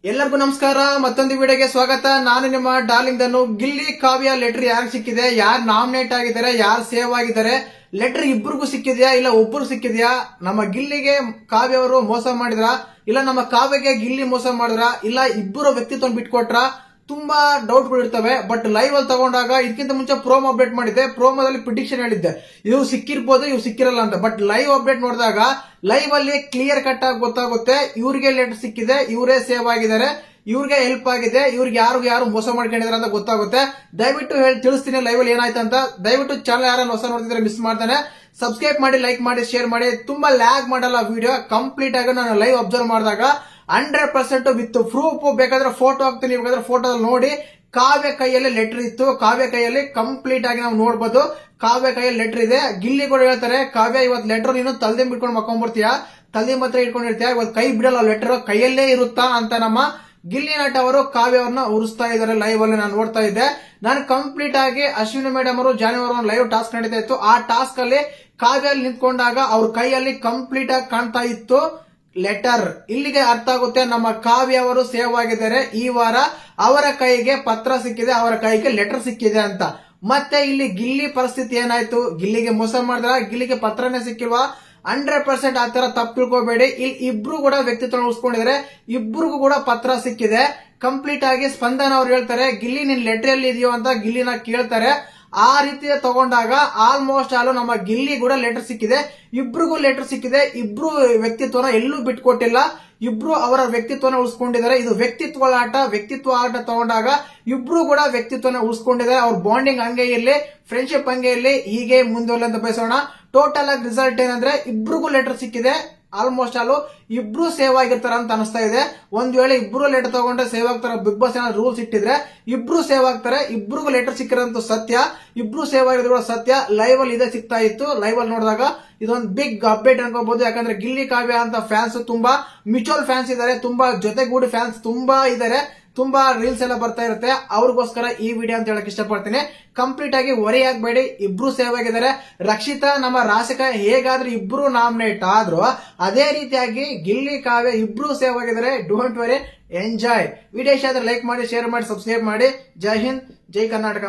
ಎಲ್ಲರಿಗೂ ನಮಸ್ಕಾರ. ಮತ್ತೊಂದು ವಿಡಿಯೋಗೆ ಸ್ವಾಗತ. ನಾನು ನಿಮ್ಮ ಡಾರ್ಲಿಂಗ್ ದನ್ನು. ಗಿಲ್ಲಿ ಕಾವ್ಯ ಲೆಟರ್ ಯಾರು ಸಿಕ್ಕಿದೆ, ಯಾರು ನಾಮಿನೇಟ್ ಆಗಿದ್ದಾರೆ, ಯಾರು ಸೇವ್ ಆಗಿದ್ದಾರೆ, ಲೆಟರ್ ಇಬ್ಬರಿಗೂ ಸಿಕ್ಕಿದ್ಯಾ ಇಲ್ಲ ಒಬ್ಬರು ಸಿಕ್ಕಿದ್ಯಾ, ನಮ್ಮ ಗಿಲ್ಲಿಗೆ ಕಾವ್ಯ ಅವರು ಮೋಸ ಮಾಡಿದ್ರ ಇಲ್ಲ ನಮ್ಮ ಕಾವ್ಯಗೆ ಗಿಲ್ಲಿ ಮೋಸ ಮಾಡಿದ್ರ ಇಲ್ಲ ಇಬ್ಬರು ವ್ಯಕ್ತಿತ್ವ ಬಿಟ್ಕೊಟ್ರ, ತುಂಬಾ ಡೌಟ್ಗಳು ಇರ್ತವೆ. ಬಟ್ ಲೈವ್ ಅಲ್ಲಿ ತಗೊಂಡಾಗ ಇದಕ್ಕಿಂತ ಮುಂಚೆ ಪ್ರೋಮೋ ಅಪ್ಡೇಟ್ ಮಾಡಿದ್ದೆ, ಪ್ರೋಮೋದಲ್ಲಿ ಪ್ರಿಡಿಕ್ಷನ್ ಹೇಳಿದ್ದೆ ಇವು ಸಿಕ್ಕಿರ್ಬೋದು ಇವು ಸಿಕ್ಕಿರಲ್ಲ ಅಂತ. ಬಟ್ ಲೈವ್ ಅಪ್ಡೇಟ್ ನೋಡಿದಾಗ ಲೈವ್ ಅಲ್ಲಿ ಕ್ಲಿಯರ್ ಕಟ್ ಆಗಿ ಗೊತ್ತಾಗುತ್ತೆ ಇವ್ರಿಗೆ ಲೆಟರ್ ಸಿಕ್ಕಿದೆ, ಇವರೇ ಸೇವ್ ಆಗಿದ್ದಾರೆ, ಇವ್ರಿಗೆ ಹೆಲ್ಪ್ ಆಗಿದೆ, ಇವ್ರಿಗೆ ಯಾರು ಮೋಸ ಮಾಡ್ಕೊಂಡಿದ್ದಾರೆ ಅಂತ ಗೊತ್ತಾಗುತ್ತೆ. ದಯವಿಟ್ಟು ತಿಳಿಸ್ತೀನಿ ಲೈವ್ ಅಲ್ಲಿ ಏನಾಯ್ತು ಅಂತ. ದಯವಿಟ್ಟು ಚಾನಲ್ ಯಾರನ್ನ ಹೊಸ ನೋಡ್ತಿದ್ರೆ ಮಿಸ್ ಮಾಡ್ತಾನೆ, ಸಬ್ಸ್ಕ್ರೈಬ್ ಮಾಡಿ, ಲೈಕ್ ಮಾಡಿ, ಶೇರ್ ಮಾಡಿ. ತುಂಬಾ ಲ್ಯಾಗ್ ಮಾಡಲ್ಲ ವಿಡಿಯೋ, ಕಂಪ್ಲೀಟ್ ಆಗಿ ನಾನು ಲೈವ್ ಅಬ್ಸರ್ವ್ ಮಾಡಿದಾಗ 100% ವಿತ್ ಪ್ರೂಫ್, ಬೇಕಾದ್ರೆ ಫೋಟೋ ಹಾಕ್ತೀನಿ, ಬೇಕಾದ್ರೆ ಫೋಟೋ ನೋಡಿ ಕಾವ್ಯ ಕೈಯಲ್ಲಿ ಲೆಟರ್ ಇತ್ತು, ಕಾವ್ಯ ಕೈಯಲ್ಲಿ ಕಂಪ್ಲೀಟ್ ಆಗಿ ನಾವು ನೋಡಬಹುದು. ಕಾವ್ಯ ಕೈಯಲ್ಲಿ ಲೆಟರ್ ಇದೆ. ಗಿಲ್ಲಿ ಕೂಡ ಹೇಳ್ತಾರೆ, ಕಾವ್ಯ ಇವತ್ತು ಲೆಟರ್ ನೀನು ತಲ್ದೆ ಬಿಟ್ಕೊಂಡು ಮಕ್ಕೊಂಡ್ಬರ್ತೀಯ, ತಲ್ದಿ ಮಾತ್ರ ಇಟ್ಕೊಂಡಿರ್ತೀಯ, ಇವತ್ತು ಕೈ ಬಿಡಲ್ಲ, ಲೆಟರ್ ಕೈಯಲ್ಲೇ ಇರುತ್ತಾ ಅಂತ ನಮ್ಮ ಗಿಲ್ಲಿ ನಟ ಅವರು ಕಾವ್ಯ ಅವ್ರನ್ನ ಉರಿಸ್ತಾ ಇದ್ದಾರೆ. ಲೈವ್ ಅಲ್ಲಿ ನಾನು ನೋಡ್ತಾ ಇದ್ದೆ. ನಾನು ಕಂಪ್ಲೀಟ್ ಆಗಿ ಅಶ್ವಿನಿ ಮೇಡಮ್ ಅವರು ಜಾನ್ವರಿ ಲೈವ್ ಟಾಸ್ಕ್ ನಡೀತಾ ಇತ್ತು. ಆ ಟಾಸ್ಕ್ ಅಲ್ಲಿ ಕಾವ್ಯ ನಿಂತ್ಕೊಂಡಾಗ ಅವ್ರ ಕೈಯಲ್ಲಿ ಕಂಪ್ಲೀಟ್ ಆಗಿ ಕಾಣ್ತಾ ಇತ್ತು ಲೆಟರ್. ಇಲ್ಲಿಗೆ ಅರ್ಥ ಆಗುತ್ತೆ ನಮ್ಮ ಕಾವ್ಯ ಅವರು ಸೇವ್ ಆಗಿದ್ದಾರೆ. ಈ ವಾರ ಅವರ ಕೈಗೆ ಪತ್ರ ಸಿಕ್ಕಿದೆ, ಅವರ ಕೈಗೆ ಲೆಟರ್ ಸಿಕ್ಕಿದೆ ಅಂತ. ಮತ್ತೆ ಇಲ್ಲಿ ಗಿಲ್ಲಿ ಪರಿಸ್ಥಿತಿ ಏನಾಯ್ತು, ಗಿಲ್ಲಿಗೆ ಮೋಸ ಮಾಡಿದ್ರ, ಗಿಲ್ಲಿಗೆ ಪತ್ರನೇ ಸಿಕ್ಕಿಲ್ವಾ? 100% ಆ ತರ ತಪ್ಪು ತಿಳ್ಕೊಬೇಡಿ. ಇಲ್ಲಿ ಇಬ್ರು ಕೂಡ ವ್ಯಕ್ತಿತ್ವ ಉಳಿಸ್ಕೊಂಡಿದ್ದಾರೆ, ಇಬ್ರಿಗೂ ಕೂಡ ಪತ್ರ ಸಿಕ್ಕಿದೆ. ಕಂಪ್ಲೀಟ್ ಆಗಿ ಸ್ಪಂದನ ಅವ್ರು ಹೇಳ್ತಾರೆ, ಗಿಲ್ಲಿ ನಿನ್ ಲೆಟರ್ ಎಲ್ಲಿ ಇದೆಯೋ ಅಂತ ಗಿಲ್ಲಿನ ಕೇಳ್ತಾರೆ. ಆ ರೀತಿ ತಗೊಂಡಾಗ ಆಲ್ಮೋಸ್ಟ್ ಆಲ್ ನಮ್ಮ ಗಿಲ್ಲಿ ಕೂಡ ಲೆಟರ್ ಸಿಕ್ಕಿದೆ, ಇಬ್ರಿಗೂ ಲೆಟರ್ ಸಿಕ್ಕಿದೆ. ಇಬ್ರು ವ್ಯಕ್ತಿತ್ವನ ಎಲ್ಲೂ ಬಿಟ್ಕೊಟ್ಟಿಲ್ಲ, ಇಬ್ರು ಅವರ ವ್ಯಕ್ತಿತ್ವನ ಉಳಿಸ್ಕೊಂಡಿದ್ದಾರೆ. ಇದು ವ್ಯಕ್ತಿತ್ವ ಆಟ ತಗೊಂಡಾಗ ಇಬ್ರು ಕೂಡ ವ್ಯಕ್ತಿತ್ವನ ಉಳಿಸ್ಕೊಂಡಿದ್ದಾರೆ. ಅವ್ರ ಬಾಂಡಿಂಗ್ ಹಂಗೆ ಇರ್ಲಿ, ಫ್ರೆಂಡ್ಶಿಪ್ ಹಂಗೆ ಇರ್ಲಿ, ಹೀಗೆ ಮುಂದುವರಲಿ ಅಂತ ಬಯಸೋಣ. ಟೋಟಲ್ ಆಗಿ ರಿಸಲ್ಟ್ ಏನಂದ್ರೆ ಇಬ್ರಿಗೂ ಲೆಟರ್ ಸಿಕ್ಕಿದೆ. ಆಲ್ಮೋಸ್ಟ್ ಆಲ್ ಇಬ್ರು ಸೇವ್ ಆಗಿರ್ತಾರ ಅಂತ ಅನಿಸ್ತಾ ಇದೆ. ಒಂದ್ ವೇಳೆ ಇಬ್ರು ಲೆಟರ್ ತಗೊಂಡ್ರೆ ಸೇವ್ ಆಗ್ತಾರೆ, ಬಿಗ್ ಬಾಸ್ ಏನಾದ್ರು ರೂಲ್ಸ್ ಇಟ್ಟಿದ್ರೆ ಇಬ್ರು ಸೇವ್ ಆಗ್ತಾರೆ. ಇಬ್ರಿಗೂ ಲೆಟರ್ ಸಿಕ್ಕಿರೋಂತ ಸತ್ಯ, ಇಬ್ರು ಸೇವ್ ಆಗಿರೋದು ಕೂಡ ಸತ್ಯ. ಲೈವ್ ಅಲ್ಲಿ ಇದೇ ಸಿಗ್ತಾ ಇತ್ತು. ಲೈವ್ ಅಲ್ಲಿ ನೋಡಿದಾಗ ಇದೊಂದು ಬಿಗ್ ಅಪ್ಡೇಟ್ ಅನ್ಕೋಬಹುದು. ಯಾಕಂದ್ರೆ ಗಿಲ್ಲಿ ಕಾವ್ಯ ಅಂತ ಫ್ಯಾನ್ಸ್ ತುಂಬಾ ಮ್ಯೂಚುವಲ್ ಫ್ಯಾನ್ಸ್ ಇದಾರೆ, ತುಂಬಾ ಜೊತೆಗೂಡಿ ಫ್ಯಾನ್ಸ್ ತುಂಬಾ ಇದಾರೆ, ತುಂಬಾ ರೀಲ್ಸ್ ಎಲ್ಲ ಬರ್ತಾ ಇರುತ್ತೆ. ಅವ್ರಿಗೋಸ್ಕರ ಈ ವಿಡಿಯೋ ಅಂತ ಹೇಳಕ್ ಇಷ್ಟಪಡ್ತೀನಿ. ಕಂಪ್ಲೀಟ್ ಆಗಿ ವರಿ ಆಗ್ಬೇಡಿ, ಇಬ್ರು ಸೇವ್ ಆಗಿದ್ದಾರೆ. ರಕ್ಷಿತಾ ನಮ್ಮ ರಾಶಿಕಾ ಹೇಗಾದ್ರೂ ಇಬ್ರು ನಾಮಿನೇಟ್ ಆದ್ರು, ಅದೇ ರೀತಿಯಾಗಿ ಗಿಲ್ಲಿ ಕಾವ್ಯ ಇಬ್ರು ಸೇವ್ ಆಗಿದ್ದಾರೆ. Don't worry, enjoy. ವಿಡಿಯೋ ಇಷ್ಟ ಆದ್ರೆ ಲೈಕ್ ಮಾಡಿ, ಶೇರ್ ಮಾಡಿ, ಸಬ್ಸ್ಕ್ರೈಬ್ ಮಾಡಿ. ಜೈ ಹಿಂದ್, ಜೈ ಕರ್ನಾಟಕ.